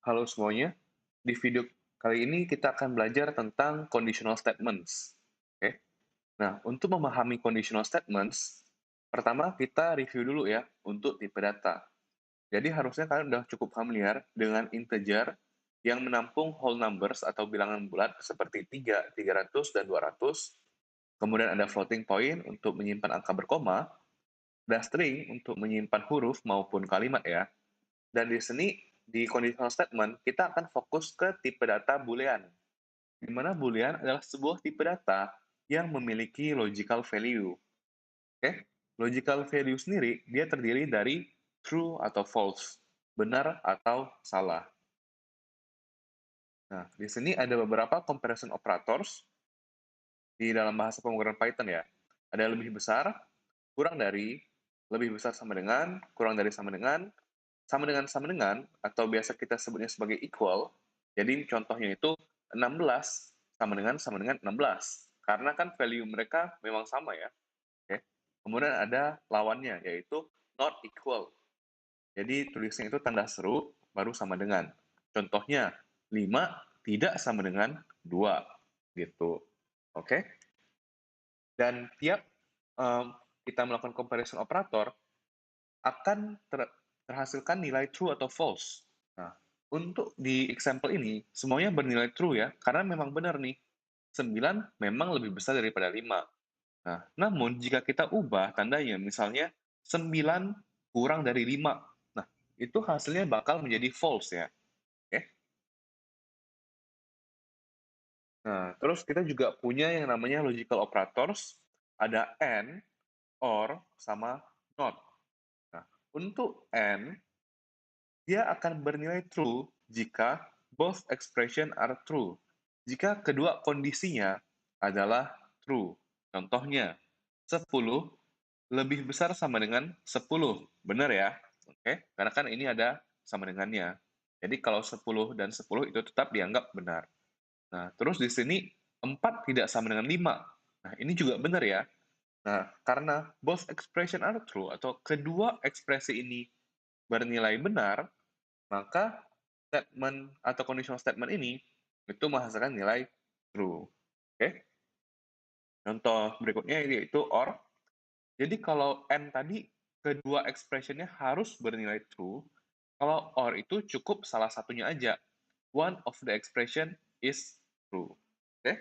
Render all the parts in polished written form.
Halo semuanya, di video kali ini kita akan belajar tentang conditional statements. Oke, nah untuk memahami conditional statements, pertama kita review dulu ya untuk tipe data. Jadi harusnya kalian udah cukup familiar dengan integer yang menampung whole numbers atau bilangan bulat seperti 3, 300, dan 200. Kemudian ada floating point untuk menyimpan angka berkoma, dan string untuk menyimpan huruf maupun kalimat ya. Dan di sini, di conditional statement, kita akan fokus ke tipe data boolean, di mana boolean adalah sebuah tipe data yang memiliki logical value. Oke? Logical value sendiri, dia terdiri dari true atau false, benar atau salah. Nah, di sini ada beberapa comparison operators di dalam bahasa pemrograman Python ya. Ada lebih besar, kurang dari, lebih besar sama dengan, kurang dari sama dengan, atau biasa kita sebutnya sebagai equal. Jadi contohnya itu 16 sama dengan 16. Karena kan value mereka memang sama ya. Oke. Kemudian ada lawannya, yaitu not equal. Jadi tulisnya itu tanda seru, baru sama dengan. Contohnya, 5 tidak sama dengan 2. Gitu. Oke. Dan tiap kita melakukan comparison operator, akan terhasilkan nilai true atau false. Nah, untuk di example ini, semuanya bernilai true ya, karena memang benar nih, 9 memang lebih besar daripada 5. Nah, namun jika kita ubah tandanya, misalnya 9 kurang dari 5, nah, itu hasilnya bakal menjadi false ya. Oke? Nah, terus kita juga punya yang namanya logical operators, ada and, or, sama not. Nah, untuk and, dia akan bernilai true jika both expression are true. Jika kedua kondisinya adalah true. Contohnya, 10 lebih besar sama dengan 10. Benar ya? Oke, karena kan ini ada sama dengannya. Jadi kalau 10 dan 10 itu tetap dianggap benar. Nah, terus di sini 4 tidak sama dengan 5. Nah, ini juga benar ya. Nah, karena both expression are true atau kedua ekspresi ini bernilai benar, maka statement atau conditional statement ini itu menghasilkan nilai true. Oke? Contoh berikutnya yaitu or. Jadi kalau and tadi kedua expression-nya harus bernilai true, kalau or itu cukup salah satunya aja. One of the expression is true. Oke?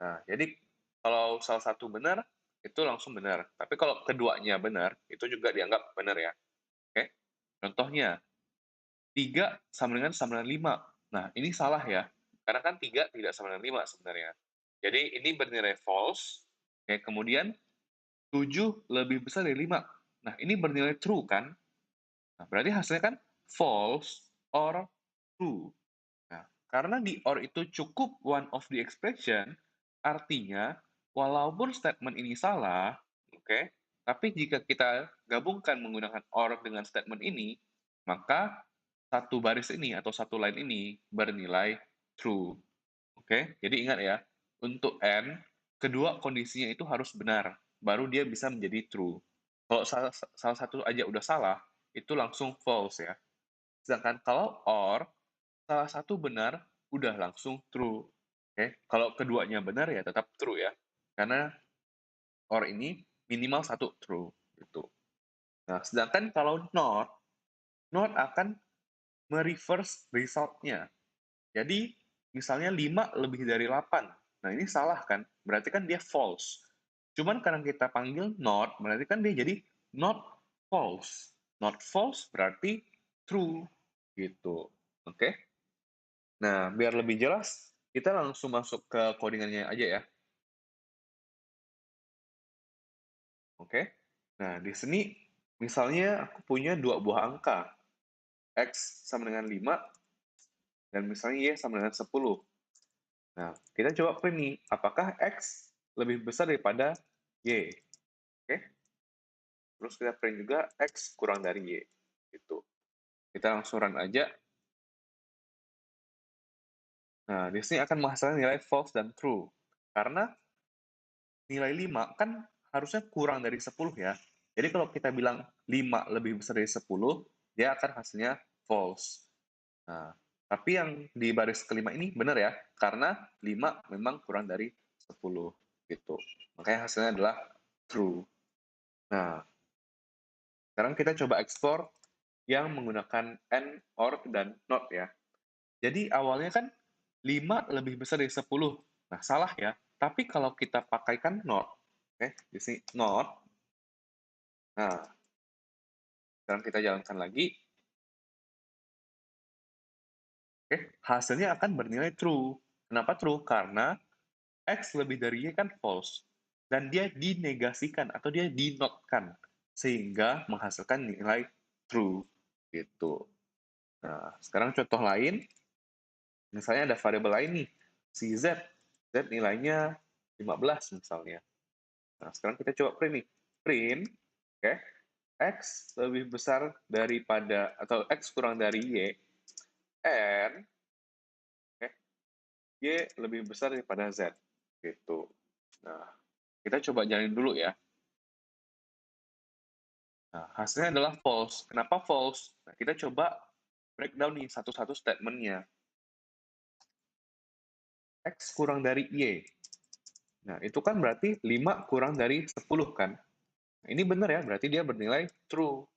Nah, jadi kalau salah satu benar, itu langsung benar. Tapi kalau keduanya benar, itu juga dianggap benar ya. Oke? Contohnya, 3 sama dengan 5. Nah, ini salah ya, karena kan 3 tidak sama dengan 5 sebenarnya. Jadi ini bernilai false, oke, kemudian 7 lebih besar dari 5. Nah, ini bernilai true kan? Nah, berarti hasilnya kan false or true. Nah, karena di or itu cukup one of the expression, artinya walaupun statement ini salah, oke, tapi jika kita gabungkan menggunakan or dengan statement ini, maka satu baris ini atau satu line ini bernilai true. Oke, jadi ingat ya, untuk and, kedua kondisinya itu harus benar, baru dia bisa menjadi true. Kalau salah satu aja udah salah, itu langsung false ya. Sedangkan kalau or, salah satu benar, udah langsung true. Oke, kalau keduanya benar ya tetap true ya. Karena or ini minimal satu true gitu. Nah, sedangkan kalau not akan mereverse result-nya. Jadi, misalnya 5 lebih dari 8. Nah, ini salah kan? Berarti kan dia false. Cuman karena kita panggil not, berarti kan dia jadi not false. Not false berarti true gitu. Oke? Nah, biar lebih jelas, kita langsung masuk ke codingannya aja ya. Oke? Nah, di sini misalnya aku punya dua buah angka, x sama dengan 5 dan misalnya y sama dengan 10. Nah, kita coba print nih, apakah x lebih besar daripada y? Oke? Terus kita print juga x kurang dari y. Gitu. Kita langsung run aja. Nah, di sini akan menghasilkan nilai false dan true. Karena nilai 5 kan harusnya kurang dari 10 ya. Jadi kalau kita bilang 5 lebih besar dari 10, dia akan hasilnya false. Nah, Tapi yang di baris kelima ini benar ya, karena 5 memang kurang dari 10 gitu. Makanya hasilnya adalah true. Nah, sekarang kita coba explore yang menggunakan AND, OR, dan NOT ya. Jadi awalnya kan 5 lebih besar dari 10. Nah, salah ya. Tapi kalau kita pakaikan NOT, oke, di sini NOT. Nah, sekarang kita jalankan lagi. Oke, hasilnya akan bernilai true. Kenapa true? Karena X lebih dari Y kan false. Dan dia dinegasikan atau dia dinotkan. Sehingga menghasilkan nilai true. Gitu. Nah, sekarang contoh lain. Misalnya ada variabel lain nih, si Z. Z nilainya 15 misalnya. Nah, sekarang kita coba print nih. Print, oke, X lebih besar daripada, atau X kurang dari Y, and oke, Y lebih besar daripada Z. Gitu. Nah, kita coba jalin dulu ya. Nah, hasilnya adalah false. Kenapa false? Nah, kita coba breakdown nih satu-satu statementnya. X kurang dari Y. Nah, itu kan berarti 5 kurang dari 10 kan? Nah, ini benar ya, berarti dia bernilai true.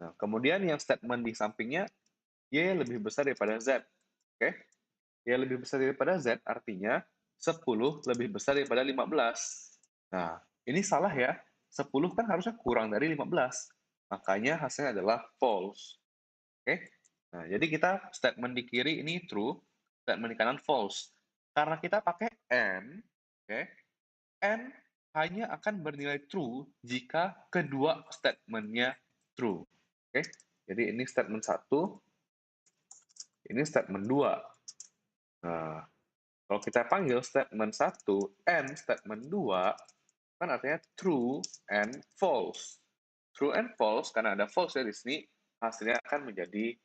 Nah, kemudian yang statement di sampingnya, Y lebih besar daripada Z. Oke? Y lebih besar daripada Z artinya 10 lebih besar daripada 15. Nah, ini salah ya. 10 kan harusnya kurang dari 15. Makanya hasilnya adalah false. Oke? Nah, jadi kita statement di kiri ini true, statement di kanan false. Karena kita pakai and, oke? And hanya akan bernilai true jika kedua statementnya true. Oke? Jadi ini statement 1, ini statement 2. Nah, kalau kita panggil statement 1 and statement 2, kan artinya true and false. True and false, karena ada false ya di sini, hasilnya akan menjadi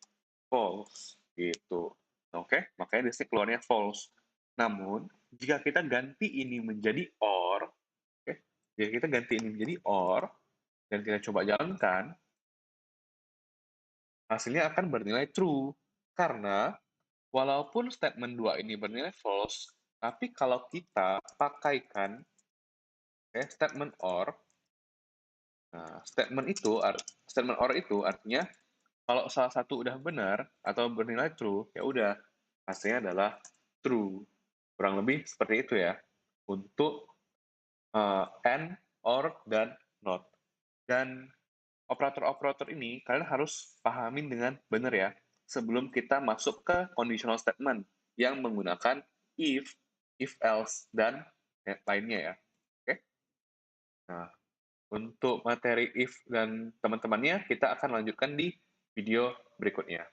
false. Gitu. Oke? Makanya di sini keluarnya false. Namun, jika kita ganti ini menjadi or, oke? Jika kita ganti ini menjadi or, dan kita coba jalankan, hasilnya akan bernilai true. Karena walaupun statement 2 ini bernilai false, tapi kalau kita pakaikan statement or, nah, statement or itu artinya kalau salah satu udah benar atau bernilai true, ya udah hasilnya adalah true. Kurang lebih seperti itu ya untuk and, or, dan not. Dan operator-operator ini kalian harus pahamin dengan benar ya sebelum kita masuk ke conditional statement yang menggunakan if else, dan lainnya ya. Oke? Nah, untuk materi if dan teman-temannya kita akan lanjutkan di video berikutnya.